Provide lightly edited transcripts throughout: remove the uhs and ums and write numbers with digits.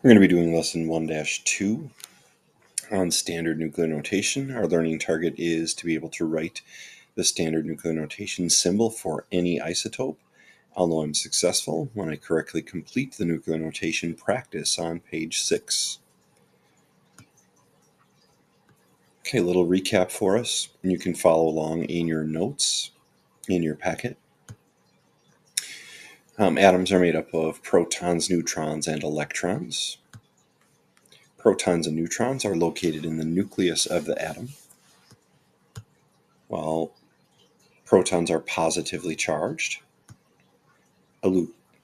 We're going to be doing lesson 1-2 on standard nuclear notation. Our learning target is to be able to write the standard nuclear notation symbol for any isotope. I'll know I'm successful when I correctly complete the nuclear notation practice on page 6. Okay, a little recap for us. You can follow along in your notes in your packet. Atoms are made up of protons, neutrons, and electrons. Protons and neutrons are located in the nucleus of the atom, while protons are positively charged.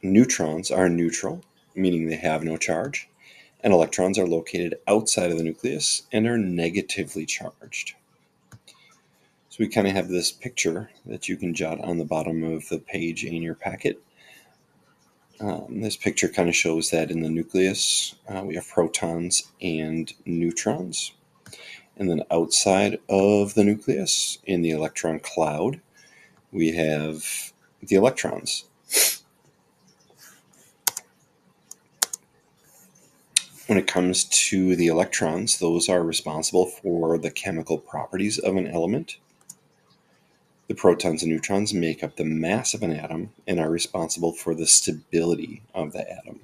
Neutrons are neutral, meaning they have no charge, and electrons are located outside of the nucleus and are negatively charged. So we kind of have this picture that you can jot on the bottom of the page in your packet. This picture kind of shows that in the nucleus we have protons and neutrons. And then outside of the nucleus, in the electron cloud, we have the electrons. When it comes to the electrons, those are responsible for the chemical properties of an element. The protons and neutrons make up the mass of an atom and are responsible for the stability of the atom.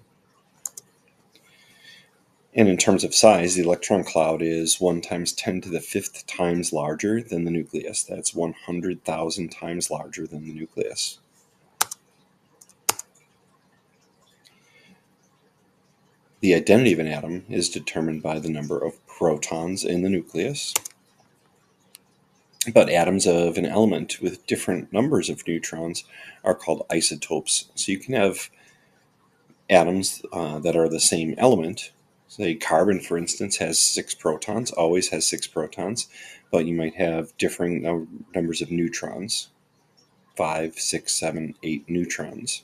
And in terms of size, the electron cloud is 1 times 10 to the 5th times larger than the nucleus. That's 100,000 times larger than the nucleus. The identity of an atom is determined by the number of protons in the nucleus. But atoms of an element with different numbers of neutrons are called isotopes. So you can have atoms that are the same element. Say carbon, for instance, has 6 protons, always has 6 protons, but you might have differing numbers of neutrons, 5, 6, 7, 8 neutrons.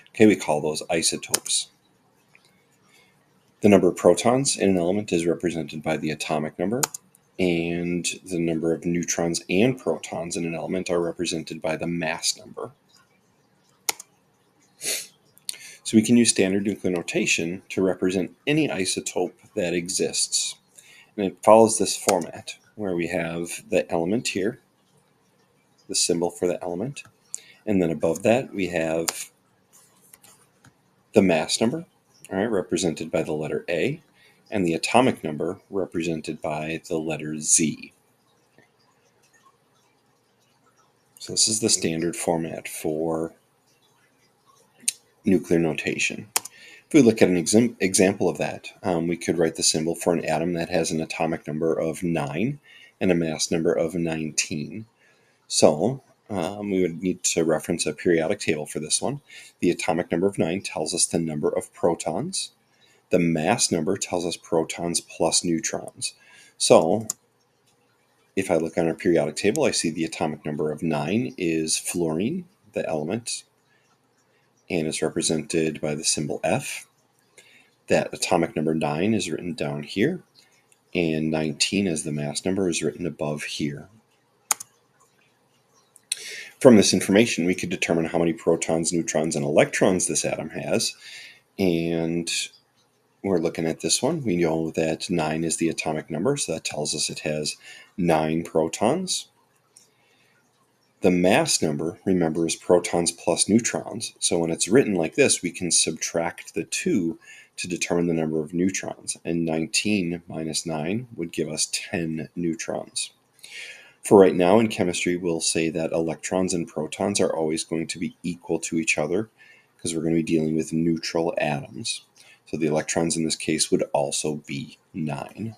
Okay, we call those isotopes. The number of protons in an element is represented by the atomic number, and the number of neutrons and protons in an element are represented by the mass number. So we can use standard nuclear notation to represent any isotope that exists. And it follows this format, where we have the element here, the symbol for the element, and then above that we have the mass number, all right, represented by the letter A, and the atomic number represented by the letter Z. So this is the standard format for nuclear notation. If we look at an example of that, we could write the symbol for an atom that has an atomic number of 9 and a mass number of 19. So we would need to reference a periodic table for this one. The atomic number of 9 tells us the number of protons. The mass number tells us protons plus neutrons. So if I look on our periodic table, I see the atomic number of 9 is fluorine, the element, and is represented by the symbol F. That atomic number 9 is written down here, and 19 as the mass number is written above here. From this information, we could determine how many protons, neutrons, and electrons this atom has, and we're looking at this one. We know that 9 is the atomic number, so that tells us it has 9 protons. The mass number, remember, is protons plus neutrons. So when it's written like this, we can subtract the 2 to determine the number of neutrons. And 19 minus 9 would give us 10 neutrons. For right now in chemistry, we'll say that electrons and protons are always going to be equal to each other because we're going to be dealing with neutral atoms. So the electrons in this case would also be 9.